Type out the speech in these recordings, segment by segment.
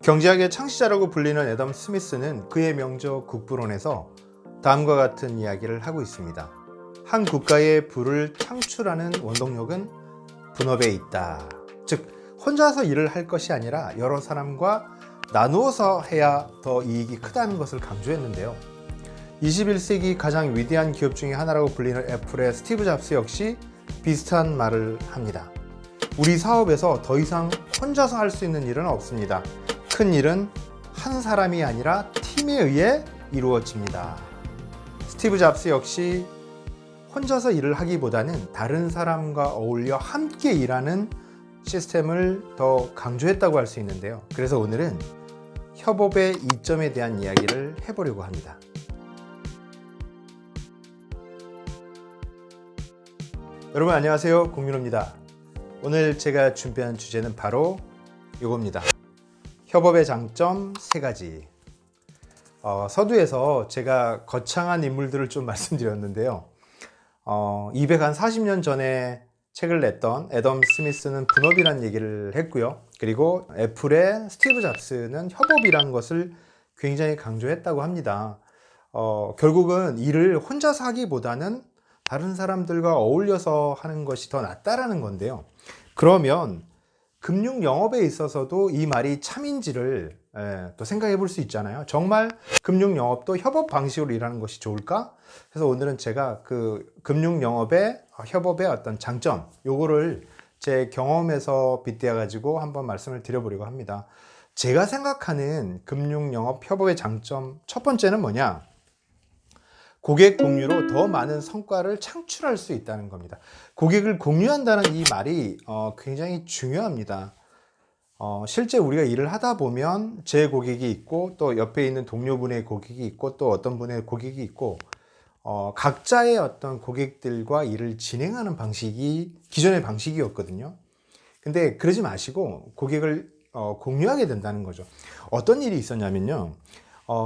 경제학의 창시자라고 불리는 애덤 스미스는 그의 명저 국부론에서 다음과 같은 이야기를 하고 있습니다. 한 국가의 부를 창출하는 원동력은 분업에 있다. 즉, 혼자서 일을 할 것이 아니라 여러 사람과 나누어서 해야 더 이익이 크다는 것을 강조했는데요. 21세기 가장 위대한 기업 중에 하나라고 불리는 애플의 스티브 잡스 역시 비슷한 말을 합니다. 우리 사업에서 더 이상 혼자서 할 수 있는 일은 없습니다. 큰 일은 한 사람이 아니라 팀에 의해 이루어집니다. 스티브 잡스 역시 혼자서 일을 하기보다는 다른 사람과 어울려 함께 일하는 시스템을 더 강조했다고 할 수 있는데요. 그래서 오늘은 협업의 이점에 대한 이야기를 해보려고 합니다. 여러분 안녕하세요, 공민호입니다. 오늘 제가 준비한 주제는 바로 이겁니다. 협업의 장점 3가지. 서두에서 제가 거창한 인물들을 좀 말씀드렸는데요. 240년 전에 책을 냈던 애덤 스미스는 분업이라는 얘기를 했고요. 그리고 애플의 스티브 잡스는 협업이라는 것을 굉장히 강조했다고 합니다. 결국은 일을 혼자서 하기보다는 다른 사람들과 어울려서 하는 것이 더 낫다라는 건데요. 그러면 금융 영업에 있어서도 이 말이 참인지를 또 생각해 볼 수 있잖아요. 정말 금융 영업도 협업 방식으로 일하는 것이 좋을까? 그래서 오늘은 제가 그 금융 영업의 협업의 어떤 장점, 요거를 제 경험에서 빗대어 가지고 한번 말씀을 드려보려고 합니다. 제가 생각하는 금융 영업 협업의 장점 첫 번째는 뭐냐? 고객 공유로 더 많은 성과를 창출할 수 있다는 겁니다. 고객을 공유한다는 이 말이 굉장히 중요합니다. 실제 우리가 일을 하다 보면 제 고객이 있고 또 옆에 있는 동료분의 고객이 있고 또 어떤 분의 고객이 있고 각자의 어떤 고객들과 일을 진행하는 방식이 기존의 방식이었거든요. 근데 그러지 마시고 고객을 공유하게 된다는 거죠. 어떤 일이 있었냐면요.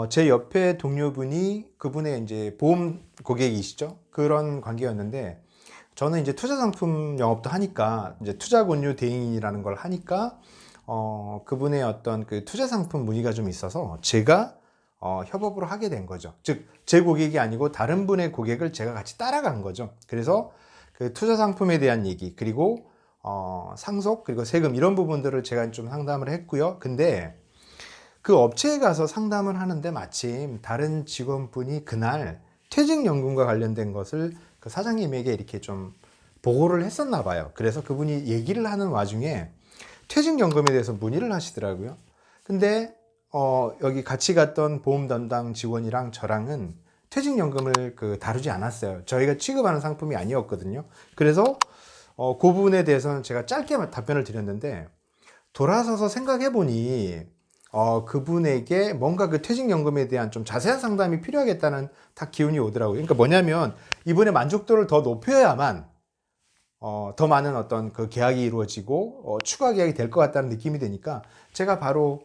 제 옆에 동료분이 그분의 이제 보험 고객이시죠. 그런 관계였는데 저는 이제 투자 상품 영업도 하니까 이제 투자 권유 대행이라는 걸 하니까 그분의 어떤 그 투자 상품 문의가 좀 있어서 제가 협업을 하게 된 거죠. 즉, 제 고객이 아니고 다른 분의 고객을 제가 같이 따라간 거죠. 그래서 그 투자 상품에 대한 얘기, 그리고 상속, 그리고 세금 이런 부분들을 제가 좀 상담을 했고요. 근데 그 업체에 가서 상담을 하는데 마침 다른 직원분이 그날 퇴직연금과 관련된 것을 그 사장님에게 이렇게 좀 보고를 했었나 봐요. 그래서 그분이 얘기를 하는 와중에 퇴직연금에 대해서 문의를 하시더라고요. 근데 여기 같이 갔던 보험 담당 직원이랑 저랑은 퇴직연금을 다루지 않았어요. 저희가 취급하는 상품이 아니었거든요. 그래서 그 부분에 대해서는 제가 짧게 답변을 드렸는데 돌아서서 생각해 보니 그분에게 뭔가 그 퇴직연금에 대한 좀 자세한 상담이 필요하겠다는 딱 기운이 오더라고요. 그러니까 뭐냐면 이분의 만족도를 더 높여야만 더 많은 어떤 그 계약이 이루어지고 추가 계약이 될 것 같다는 느낌이 드니까 제가 바로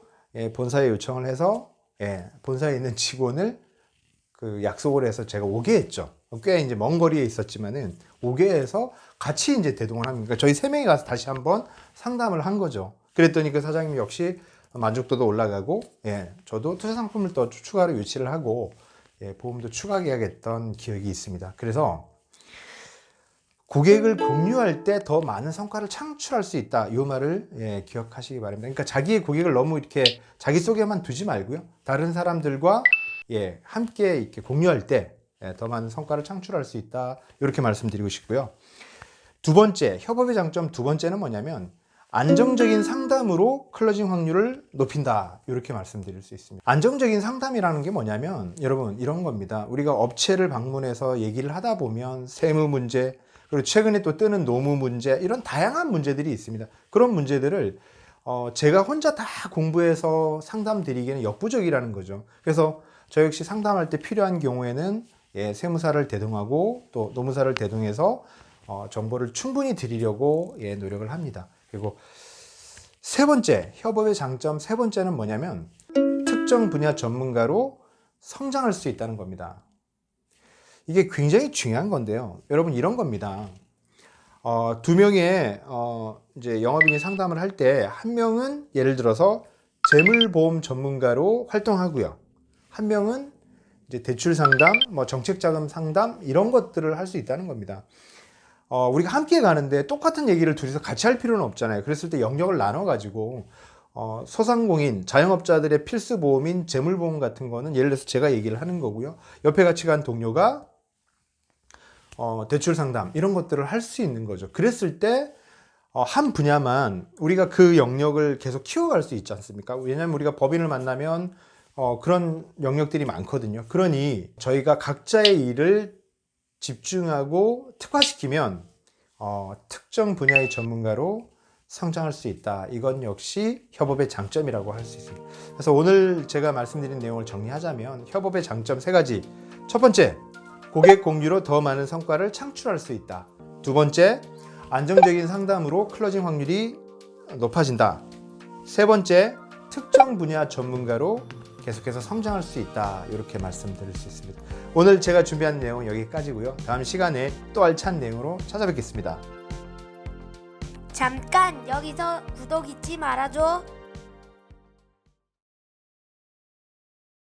본사에 요청을 해서 본사에 있는 직원을 그 약속을 해서 제가 오게 했죠. 꽤 이제 먼 거리에 있었지만은 오게 해서 같이 이제 대동을 합니다. 그러니까 저희 3명이 가서 다시 한번 상담을 한 거죠. 그랬더니 그 사장님 역시 만족도도 올라가고, 저도 투자 상품을 또 추가로 유치를 하고, 보험도 추가 계약했던 기억이 있습니다. 그래서 고객을 공유할 때 더 많은 성과를 창출할 수 있다. 이 말을 기억하시기 바랍니다. 그러니까 자기의 고객을 너무 이렇게 자기 속에만 두지 말고요. 다른 사람들과 함께 이렇게 공유할 때 더 많은 성과를 창출할 수 있다. 이렇게 말씀드리고 싶고요. 두 번째, 협업의 장점 두 번째는 뭐냐면 안정적인 상담으로 클로징 확률을 높인다. 이렇게 말씀드릴 수 있습니다. 안정적인 상담이라는 게 뭐냐면 여러분 이런 겁니다. 우리가 업체를 방문해서 얘기를 하다 보면 세무 문제, 그리고 최근에 또 뜨는 노무 문제, 이런 다양한 문제들이 있습니다. 그런 문제들을 제가 혼자 다 공부해서 상담 드리기는 역부족이라는 거죠. 그래서 저 역시 상담할 때 필요한 경우에는 세무사를 대동하고 또 노무사를 대동해서 정보를 충분히 드리려고 노력을 합니다. 그리고 세 번째, 협업의 장점 세 번째는 뭐냐면 특정 분야 전문가로 성장할 수 있다는 겁니다. 이게 굉장히 중요한 건데요. 여러분 이런 겁니다. 두 명의 이제 영업인이 상담을 할 때 한 명은 예를 들어서 재물보험 전문가로 활동하고요. 한 명은 이제 대출 상담, 뭐 정책자금 상담 이런 것들을 할 수 있다는 겁니다. 우리가 함께 가는데 똑같은 얘기를 둘이서 같이 할 필요는 없잖아요. 그랬을 때 영역을 나눠가지고 소상공인, 자영업자들의 필수 보험인 재물보험 같은 거는 예를 들어서 제가 얘기를 하는 거고요. 옆에 같이 간 동료가 대출 상담 이런 것들을 할 수 있는 거죠. 그랬을 때 한 분야만 우리가 그 영역을 계속 키워갈 수 있지 않습니까? 왜냐하면 우리가 법인을 만나면 그런 영역들이 많거든요. 그러니 저희가 각자의 일을 집중하고 특화시키면 특정 분야의 전문가로 성장할 수 있다. 이건 역시 협업의 장점이라고 할 수 있습니다. 그래서 오늘 제가 말씀드린 내용을 정리하자면 협업의 장점 3가지. 첫 번째, 고객 공유로 더 많은 성과를 창출할 수 있다. 두 번째, 안정적인 상담으로 클로징 확률이 높아진다. 세 번째, 특정 분야 전문가로 계속해서 성장할 수 있다. 이렇게 말씀드릴 수 있습니다. 오늘 제가 준비한 내용은 여기까지고요. 다음 시간에 또 알찬 내용으로 찾아뵙겠습니다. 잠깐 여기서 구독 잊지 말아줘.